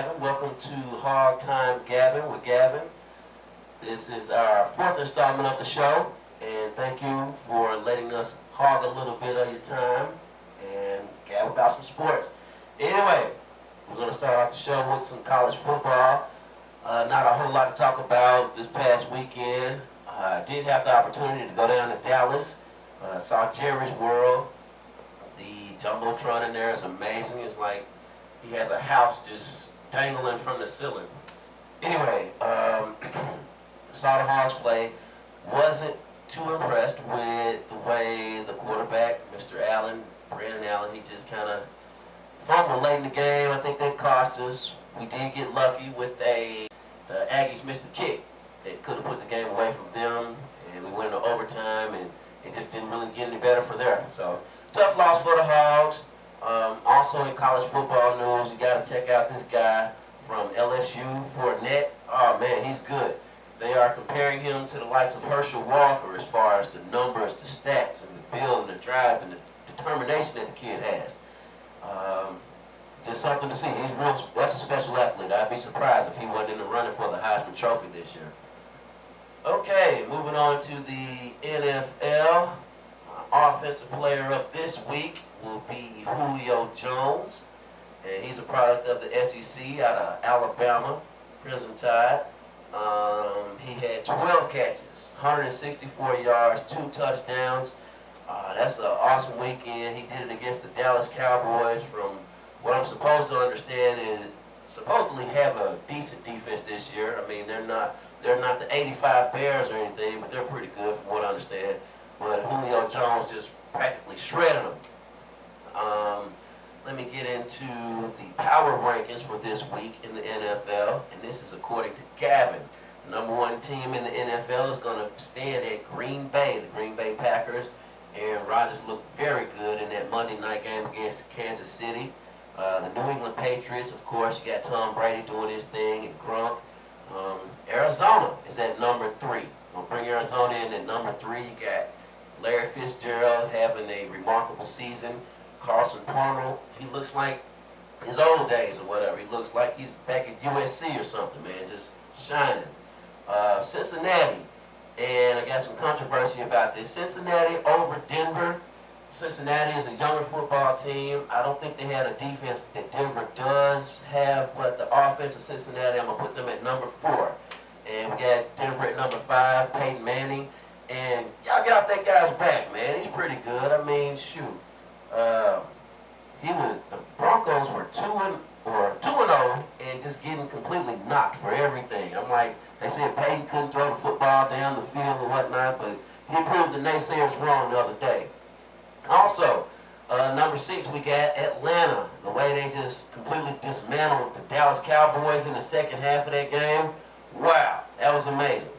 Gavin. Welcome to Hog Time Gabbin with Gavin. This is our fourth installment of the show, and thank you for letting us hog a little bit of your time and gab about some sports. Anyway, we're going to start off the show with some college football. Not a whole lot to talk about this past weekend. I did have the opportunity to go down to Dallas. Saw Jerry's World. The Jumbotron in there is amazing. It's like he has a house just dangling from the ceiling. Anyway, saw the Hogs play. Wasn't too impressed with the way the quarterback, Mr. Allen, Brandon Allen, he just kind of fumbled late in the game. I think that cost us. We did get lucky with the Aggies missed a kick. They could have put the game away from them, and we went into overtime, and it just didn't really get any better for there. So, tough loss for the Hogs. Also in college football news, you got to check out this guy from LSU, Fournette. Oh man, he's good. They are comparing him to the likes of Herschel Walker as far as the numbers, the stats, and the build, and the drive, and the determination that the kid has. Just something to see. He's real. That's a special athlete. I'd be surprised if he wasn't in the running for the Heisman Trophy this year. Okay, moving on to the NFL. Offensive player of this week will be Julio Jones, and he's a product of the SEC out of Alabama, Crimson Tide. He had 12 catches, 164 yards, 2 touchdowns. That's an awesome weekend. He did it against the Dallas Cowboys. From what I'm supposed to understand, is supposedly have a decent defense this year. I mean, they're not the 85 Bears or anything, but they're pretty good from what I understand. But Julio Jones just practically shredded them. Let me get into the power rankings for this week in the NFL, and this is according to Gavin. The number one team in the NFL is going to stand at Green Bay, the Green Bay Packers. Aaron Rodgers looked very good in that Monday night game against Kansas City. The New England Patriots, of course, you got Tom Brady doing his thing, and Gronk. Arizona is at number 3. We'll bring Arizona in at number 3. You got Larry Fitzgerald having a remarkable season. Carson Palmer, he looks like his old days or whatever. He looks like he's back at USC or something, man, just shining. Cincinnati, and I got some controversy about this. Cincinnati over Denver. Cincinnati is a younger football team. I don't think they had a defense that Denver does have, but the offense of Cincinnati, I'm going to put them at number 4. And we got Denver at number 5, Peyton Manning. And y'all get off that guy's back, man. He's pretty good. I mean, shoot. The Broncos were 2-0 and just getting completely knocked for everything. I'm like, they said Peyton couldn't throw the football down the field and whatnot, but he proved the naysayers wrong the other day. Also, number 6, we got Atlanta. The way they just completely dismantled the Dallas Cowboys in the second half of that game. Wow, that was amazing.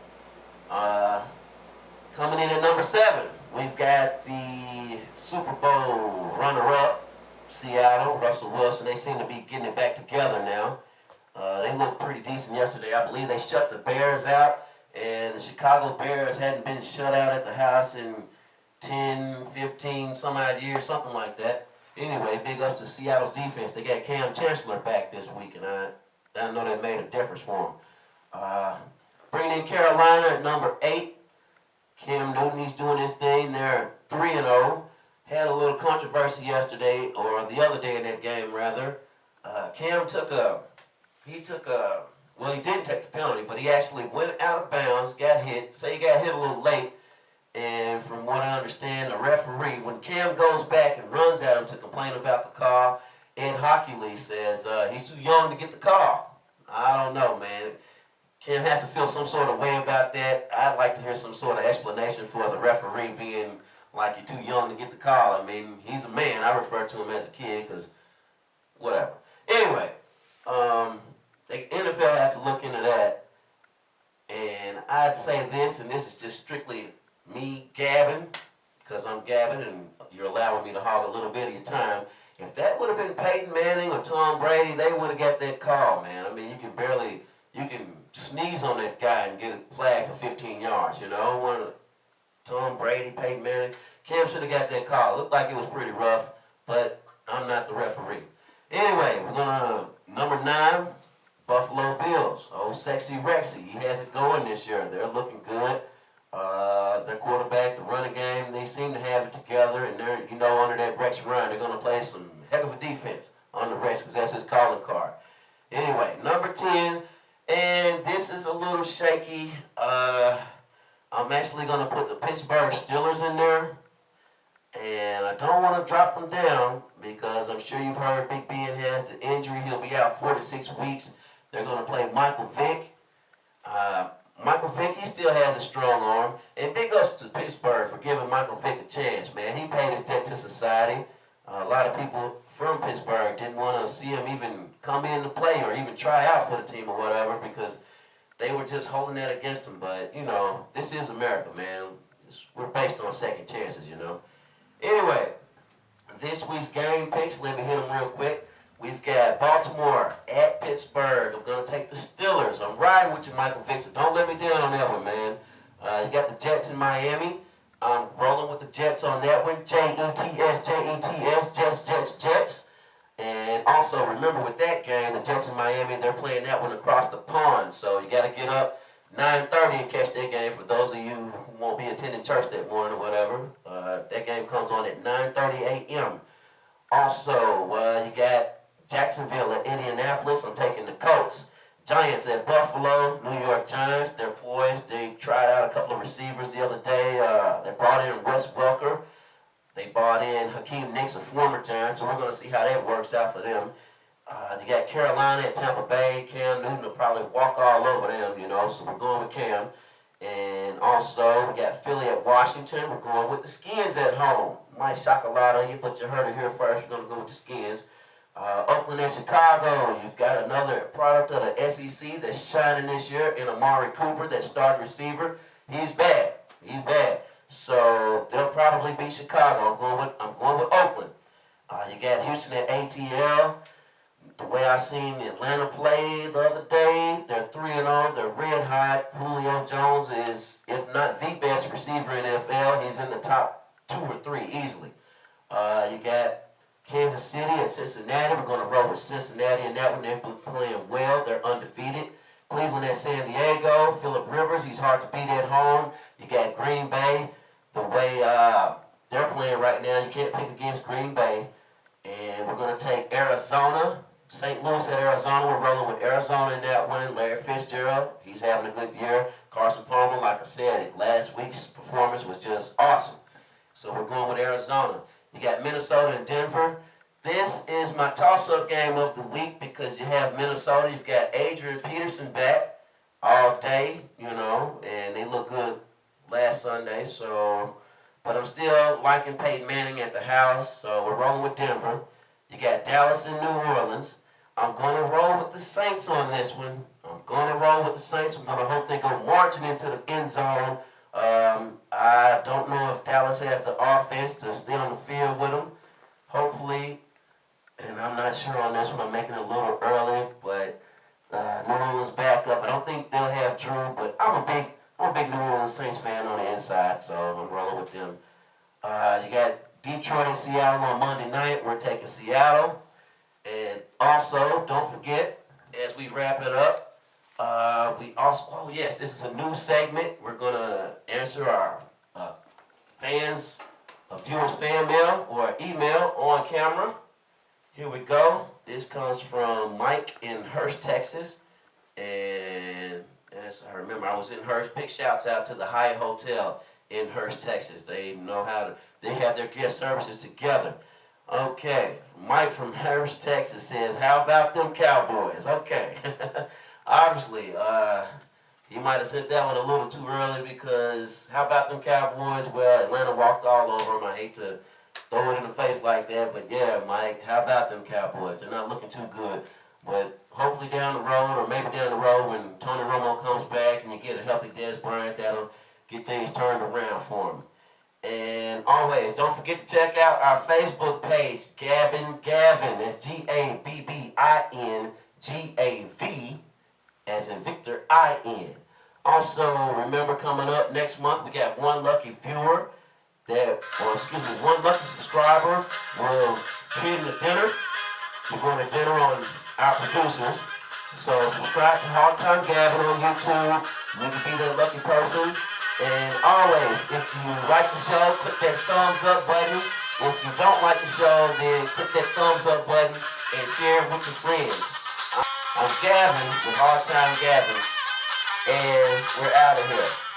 Coming in at number 7, we've got the Super Bowl runner-up, Seattle, Russell Wilson. They seem to be getting it back together now. They looked pretty decent yesterday. I believe they shut the Bears out, and the Chicago Bears hadn't been shut out at the house in 10, 15, some odd years, something like that. Anyway, big ups to Seattle's defense. They got Cam Chancellor back this week, and I know that made a difference for them. Bringing in Carolina at number 8. Cam Newton, he's doing his thing. They're 3-0. Had a little controversy yesterday, or the other day in that game, rather. Cam he didn't take the penalty, but he actually went out of bounds, got hit. Say he got hit a little late, and from what I understand, the referee, when Cam goes back and runs at him to complain about the call, Ed Hockley says he's too young to get the call. I don't know, man. Cam has to feel some sort of way about that. I'd like to hear some sort of explanation for the referee being like you're too young to get the call. I mean, he's a man. I refer to him as a kid because whatever. Anyway, the NFL has to look into that. And I'd say this, and this is just strictly me, Gavin, because I'm Gavin and you're allowing me to hog a little bit of your time. If that would have been Peyton Manning or Tom Brady, they would have got that call, man. I mean, you can sneeze on that guy and get a flag for 15 yards, you know. Tom Brady, Peyton Manning. Cam should have got that call. It looked like it was pretty rough, but I'm not the referee. Anyway, we're going to number 9. Buffalo Bills. Oh, Sexy Rexy. He has it going this year. They're looking good. Their quarterback, the running game, they seem to have it together. And they're, under that Rex run, they're going to play some heck of a defense on the Rex because that's his calling card. Anyway, number 10. And this is a little shaky. I'm actually going to put the Pittsburgh Steelers in there. And I don't want to drop them down because I'm sure you've heard Big Ben has the injury. He'll be out 4 to 6 weeks. They're going to play Michael Vick. Michael Vick, he still has a strong arm. And big ups to Pittsburgh for giving Michael Vick a chance, man. He paid his debt to society. A lot of people from Pittsburgh didn't want to see him even come in to play or even try out for the team or whatever because they were just holding that against him. But, this is America, man. We're based on second chances, Anyway, this week's game picks, let me hit them real quick. We've got Baltimore at Pittsburgh. I'm going to take the Steelers. I'm riding with you, Michael Vick, so don't let me down on that one, man. You got the Jets in Miami. I'm rolling with the Jets on that one. Jets, Jets. And also, remember with that game, the Jets in Miami, they're playing that one across the pond. So you got to get up 9:30 and catch that game for those of you who won't be attending church that morning or whatever. That game comes on at 9:30 a.m. Also, you got Jacksonville at Indianapolis. I'm taking the Colts. Giants at Buffalo. New York Giants. They're poised. They tried out a couple of receivers the other day. They brought in Wes Welker. They brought in Hakeem Nicks, a former Giant. So we're going to see how that works out for them. You got Carolina at Tampa Bay. Cam Newton will probably walk all over them, so we're going with Cam. And also, we got Philly at Washington. We're going with the Skins at home. Might shock a lot of you, but you heard it here first. We're going to go with the Skins. Oakland at Chicago. You've got another product of the SEC that's shining this year in Amari Cooper, that starting receiver. He's bad. So they'll probably beat Chicago. I'm going with Oakland. You got Houston at ATL. The way I seen Atlanta play the other day, they're 3-0. They're red hot. Julio Jones is, if not the best receiver in the NFL, he's in the top 2 or 3 easily. You got Kansas City at Cincinnati. We're going to roll with Cincinnati in that one. They've been playing well. They're undefeated. Cleveland at San Diego. Phillip Rivers, he's hard to beat at home. You got Green Bay. The way they're playing right now, you can't pick against Green Bay. And we're going to take Arizona. St. Louis at Arizona. We're rolling with Arizona in that one. Larry Fitzgerald, he's having a good year. Carson Palmer, like I said, last week's performance was just awesome. So we're going with Arizona. You got Minnesota and Denver. This is my toss-up game of the week because you have Minnesota. You've got Adrian Peterson back all day, and they look good last Sunday. So, but I'm still liking Peyton Manning at the house, so we're rolling with Denver. You got Dallas and New Orleans. I'm going to roll with the Saints on this one. I'm going to roll with the Saints. I'm going to hope they go marching into the end zone. I don't know if Dallas has the offense to stay on the field with them. Hopefully, and I'm not sure on this one. I'm making it a little early, but New Orleans back up. I don't think they'll have Drew, but I'm a big New Orleans Saints fan on the inside, so I'm rolling with them. You got Detroit and Seattle on Monday night. We're taking Seattle. And also, don't forget, as we wrap it up, this is a new segment. We're going to answer our viewers' fan mail or email on camera. Here we go. This comes from Mike in Hurst, Texas. And as I remember, I was in Hurst. Big shouts out to the Hyatt Hotel in Hurst, Texas. They have their guest services together. Okay, Mike from Hurst, Texas says, how about them Cowboys? Okay. Obviously, he might have sent that one a little too early because how about them Cowboys? Well, Atlanta walked all over them. I hate to throw it in the face like that, but yeah, Mike, how about them Cowboys? They're not looking too good. But hopefully down the road, or maybe down the road when Tony Romo comes back and you get a healthy Dez Bryant, that'll get things turned around for him. And always, don't forget to check out our Facebook page, Gavin. That's Gabbin, Gav, as in Victor, I-N. Also, remember coming up next month, we got one lucky viewer one lucky subscriber. We'll treat him to dinner. We're going to dinner on our producers. So subscribe to Hog Time Gabbin on YouTube. You can be the lucky person. And always, if you like the show, click that thumbs up button. If you don't like the show, then click that thumbs up button and share it with your friends. I'm Gavin with Hog Time Gabbin, and we're out of here.